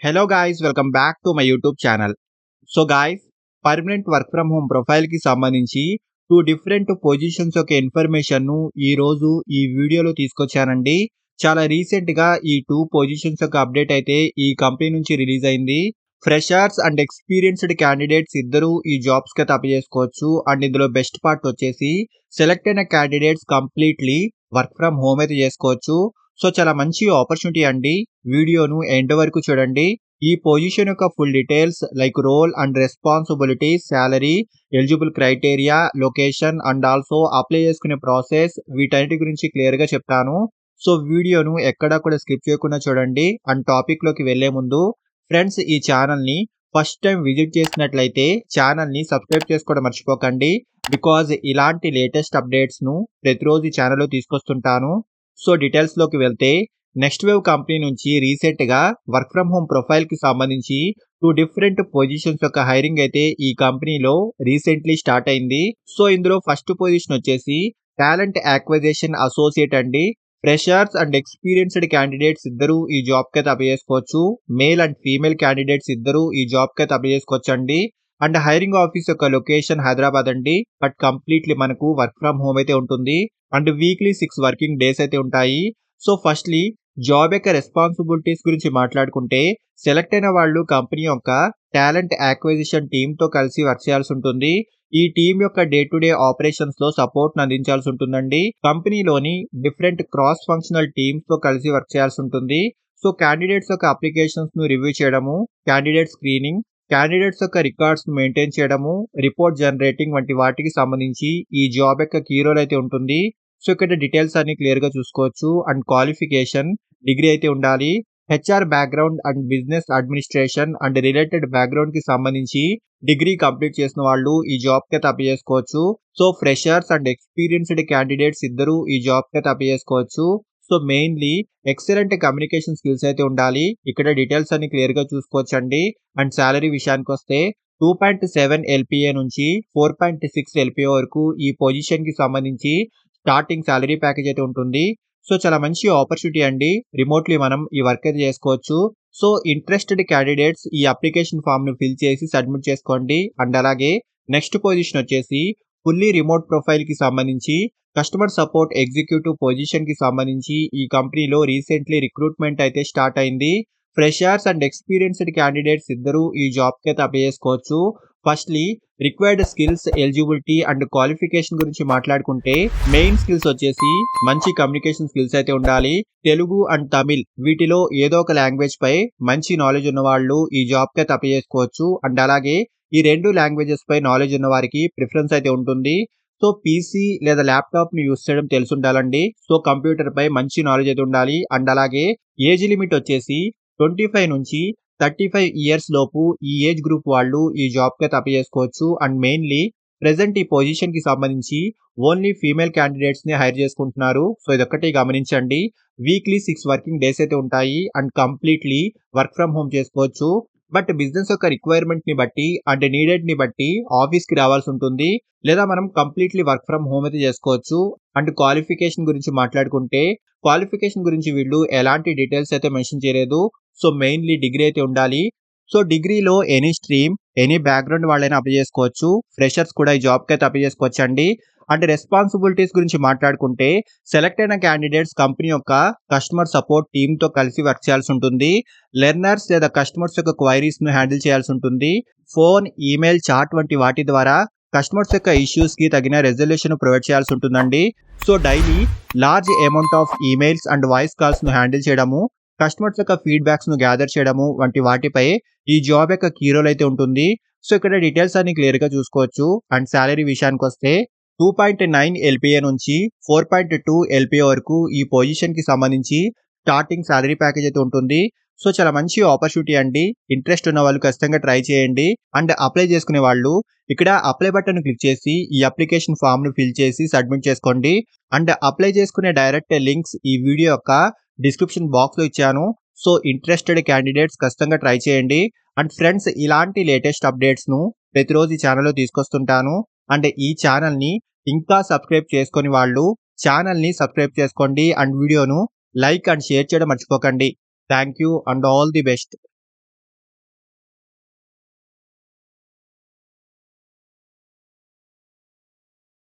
Hello guys, welcome back to my YouTube channel. So guys, permanent work from home ప్రొఫైల్కి సంబంధించి 2 different positions యొక్క ఇన్ఫర్మేషన్ను ఈరోజు ఈ వీడియోలో తీసుకొచ్చానండి. చాలా రీసెంట్గా ఈ 2 పొజిషన్స్ యొక్క అప్డేట్ అయితే ఈ కంపెనీ నుంచి రిలీజ్ అయింది. ఫ్రెషర్స్ అండ్ ఎక్స్పీరియన్స్డ్ క్యాండిడేట్స్ ఇద్దరు ఈ జాబ్స్కి అయితే అప్లై చేసుకోవచ్చు. అండ్ ఇందులో బెస్ట్ పార్ట్ వచ్చేసి సెలెక్ట్ అయిన candidates completely work from home అయితే చేసుకోవచ్చు. సో చాలా మంచి ఆపర్చునిటీ అండి. వీడియోను ఎండ్ వరకు చూడండి. ఈ పొజిషన్ యొక్క full details like role and responsibilities, salary, eligible criteria, location and also apply చేసుకునే ప్రాసెస్, వీటన్నిటి గురించి క్లియర్గా చెప్తాను. సో వీడియోను ఎక్కడా కూడా స్కిప్ చేయకుండా చూడండి. అండ్ టాపిక్లోకి వెళ్లే ముందు ఫ్రెండ్స్, ఈ ఛానల్ని ఫస్ట్ టైం విజిట్ చేసినట్లయితే ఛానల్ని సబ్స్క్రైబ్ చేసుకోవడం మర్చిపోకండి. బికాజ్ ఇలాంటి లేటెస్ట్ అప్డేట్స్ను ప్రతిరోజు ఈ ఛానల్లో తీసుకొస్తుంటాను. సో డీటెయిల్స్లోకి వెళ్తే, నెక్స్ట్ వేవ్ కంపెనీ నుంచి రీసెంట్గా వర్క్ ఫ్రమ్ హోమ్ ప్రొఫైల్కి సంబంధించి 2 డిఫరెంట్ పొజిషన్స్ యొక్క హైరింగ్ అయితే ఈ కంపెనీలో రీసెంట్లీ స్టార్ట్ అయింది. సో ఇందులో ఫస్ట్ పొజిషన్ వచ్చేసి టాలెంట్ యాక్విజిషన్ అసోసియేట్ అండి. ఫ్రెషర్స్ అండ్ ఎక్స్పీరియన్స్డ్ క్యాండిడేట్స్ ఇద్దరు ఈ జాబ్కి అయితే అప్లై చేసుకోవచ్చు. మేల్ అండ్ ఫీమేల్ క్యాండిడేట్స్ ఇద్దరు ఈ జాబ్కి అయితే అప్లై చేసుకోవచ్చు అండి. అండ్ హైరింగ్ ఆఫీస్ యొక్క లొకేషన్ హైదరాబాద్ అండి. బట్ కంప్లీట్లీ మనకు వర్క్ ఫ్రమ్ హోమ్ అయితే ఉంటుంది. అండ్ వీక్లీ 6 వర్కింగ్ డేస్ అయితే ఉంటాయి. సో ఫస్ట్లీ జాబ్ యొక్క రెస్పాన్సిబిలిటీస్ గురించి మాట్లాడుకుంటే, సెలెక్ట్ అయిన వాళ్ళు కంపెనీ యొక్క టాలెంట్ యాక్విజిషన్ టీమ్తో కలిసి వర్క్ చేయాల్సి ఉంటుంది. ఈ టీమ్ యొక్క డే టు డే ఆపరేషన్స్ లో సపోర్ట్ అందించాల్సి ఉంటుందండి. కంపెనీలోని డిఫరెంట్ క్రాస్ ఫంక్షనల్ టీమ్స్ తో కలిసి వర్క్ చేయాల్సి ఉంటుంది. సో క్యాండిడేట్స్ యొక్క అప్లికేషన్స్ ను రివ్యూ చేయడము, క్యాండిడేట్ స్క్రీనింగ్, క్యాండిడేట్స్ యొక్క రికార్డ్స్ ను మెయింటైన్ చేయడము, రిపోర్ట్ జనరేటింగ్ వంటి వాటికి సంబంధించి ఈ జాబ్ యొక్క కీ రోల్ అయితే ఉంటుంది. సో ఇక్కడ డీటెయిల్స్ అన్ని క్లియర్ గా చూసుకోవచ్చు. అండ్ క్వాలిఫికేషన్ డిగ్రీ అయితే ఉండాలి. HR background and business administration and related background కి సంబంధించి డిగ్రీ కంప్లీట్ చేసిన వాళ్ళు ఈ జాబ్ కి అయితే అప్లై చేసుకోవచ్చు. So freshers and experienced candidates ఇద్దరు ఈ జాబ్ కి అయితే అప్లై చేసుకోవచ్చు. So mainly excellent communication skills అయితే ఉండాలి. ఇక్కడ డీటెయిల్స్ అన్ని క్లియర్ గా చూసుకోవచ్చు అండి. అండ్ సాలరీ విషయానికి వస్తే 2.7 LPA నుంచి 4.6 LPA వరకు ఈ పొజిషన్ కి సంబంధించి స్టార్టింగ్ సాలరీ ప్యాకేజ్ అయితే ఉంటుంది. సో చాలా మంచి ఆపర్చునిటీ అండి. రిమోట్లీ మనం ఈ వర్క్ అయితే చేసుకోవచ్చు. సో ఇంట్రెస్టెడ్ క్యాండిడేట్స్ ఈ అప్లికేషన్ ఫామ్ ను ఫిల్ చేసి సబ్మిట్ చేసుకోండి. అండ్ అలాగే నెక్స్ట్ పొజిషన్ వచ్చేసి ఫుల్లీ రిమోట్ ప్రొఫైల్ కి సంబంధించి కస్టమర్ సపోర్ట్ ఎగ్జిక్యూటివ్ పొజిషన్ కి సంబంధించి ఈ కంపెనీలో రీసెంట్లీ రిక్రూట్మెంట్ అయితే స్టార్ట్ అయింది. ఫ్రెషర్స్ అండ్ ఎక్స్పీరియన్స్డ్ క్యాండిడేట్స్ ఇద్దరు ఈ జాబ్ కి అయితే అప్లై చేసుకోవచ్చు. Firstly required skills, eligibility and qualification గురించి మాట్లాడుకుంటే, మెయిన్ స్కిల్స్ వచ్చేసి మంచి కమ్యూనికేషన్ స్కిల్స్ అయితే ఉండాలి. తెలుగు అండ్ తమిళ్ వీటిలో ఏదో ఒక లాంగ్వేజ్ పై మంచి నాలెడ్జ్ ఉన్న వాళ్ళు ఈ జాబ్ కి అయితే అప్లై చేసుకోవచ్చు. అండ్ అలాగే ఈ 2 లాంగ్వేజెస్ పై నాలెడ్జ్ ఉన్న వారికి ప్రిఫరెన్స్ అయితే ఉంటుంది. సో పీసీ లేదా ల్యాప్టాప్ ని యూస్ చేయడం తెలిసి ఉండాలండి. సో కంప్యూటర్ పై మంచి నాలెడ్జ్ అయితే ఉండాలి. అండ్ అలాగే ఏజ్ లిమిట్ వచ్చేసి 25 నుంచి 35 ఇయర్స్ లోపు ఈ ఏజ్ గ్రూప్ వాళ్ళు ఈ జాబ్ కి అయితే అప్లై చేసుకోవచ్చు. అండ్ మెయిన్లీ ప్రెసెంట్ ఈ పొజిషన్ కి సంబంధించి ఓన్లీ ఫీమేల్ క్యాండిడేట్స్ ని హైర్ చేసుకుంటున్నారు. సో ఇదొక్కటి గమనించండి. వీక్లీ 6 వర్కింగ్ డేస్ అయితే ఉంటాయి. And completely work from home చేసుకోవచ్చు. బట్ బిజినెస్ యొక్క రిక్వైర్మెంట్ ని బట్టి అండ్ నీడెడ్ ని బట్టి ఆఫీస్ కి రావాల్సి ఉంటుంది. లేదా మనం కంప్లీట్లీ వర్క్ ఫ్రమ్ హోమ్ అయితే చేసుకోవచ్చు. అండ్ క్వాలిఫికేషన్ గురించి మాట్లాడుకుంటే, క్వాలిఫికేషన్ గురించి వీళ్ళు ఎలాంటి డీటెయిల్స్ అయితే మెన్షన్ చేయలేదు. సో మెయిన్లీ డిగ్రీ అయితే ఉండాలి. సో డిగ్రీలో ఎనీ స్ట్రీమ్, ఎనీ బ్యాక్గ్రౌండ్ వాళ్ళైనా అప్లై చేసుకోవచ్చు. ఫ్రెషర్స్ కూడా ఈ జాబ్కి అయితే అప్లై చేసుకోవచ్చు అండి. అండ్ రెస్పాన్సిబిలిటీస్ గురించి మాట్లాడుకుంటే, సెలెక్ట్ అయిన క్యాండిడేట్స్ కంపెనీ యొక్క కస్టమర్ సపోర్ట్ టీమ్తో కలిసి వర్క్ చేయాల్సి ఉంటుంది. లెర్నర్స్ లేదా కస్టమర్స్ యొక్క క్వైరీస్ ను హ్యాండిల్ చేయాల్సి ఉంటుంది. ఫోన్, ఈమెయిల్, చాట్ వంటి వాటి ద్వారా కస్టమర్స్ యొక్క ఇష్యూస్ కి తగిన రెజల్యూషన్ ప్రొవైడ్ చేయాల్సి ఉంటుందండి. So daily large amount of emails and voice calls ను హ్యాండిల్ చేయడము, కస్టమర్స్ యొక్క ఫీడ్బ్యాక్స్ ను గ్యాదర్ చేయడము వంటి వాటిపై ఈ జాబ్ యొక్క కీ రోల్ అయితే ఉంటుంది. సో ఇక్కడ డీటెయిల్స్ అన్ని క్లియర్ గా చూసుకోవచ్చు. అండ్ సాలరీ విషయానికి వస్తే 2.9 LPA నుంచి 4.2 LPA వరకు ఈ పొజిషన్ కి సంబంధించి స్టార్టింగ్ సాలరీ ప్యాకేజ్ అయితే ఉంటుంది. సో చాలా మంచి ఆపర్చునిటీ అండి. ఇంట్రెస్ట్ ఉన్న వాళ్ళు ఖచ్చితంగా ట్రై చేయండి. అండ్ అప్లై చేసుకునే వాళ్ళు ఇక్కడ అప్లై బటన్ క్లిక్ చేసి ఈ అప్లికేషన్ ఫామ్ ను ఫిల్ చేసి సబ్మిట్ చేసుకోండి. అండ్ అప్లై చేసుకునే డైరెక్ట్ లింక్స్ ఈ వీడియో యొక్క డిస్క్రిప్షన్ బాక్స్ లో ఇచ్చాను. సో ఇంట్రెస్టెడ్ క్యాండిడేట్స్ ఖచ్చితంగా ట్రై చేయండి. అండ్ ఫ్రెండ్స్, ఇలాంటి లేటెస్ట్ అప్డేట్స్ ను ప్రతిరోజు ఈ ఛానల్లో తీసుకొస్తుంటాను. అండ్ ఈ ఛానల్ ని ఇంకా సబ్స్క్రైబ్ చేసుకొని వాళ్ళు ఛానల్ ని సబ్స్క్రైబ్ చేసుకోండి. అండ్ వీడియోను లైక్ అండ్ షేర్ చేయడం మర్చిపోకండి. Thank you and all the best.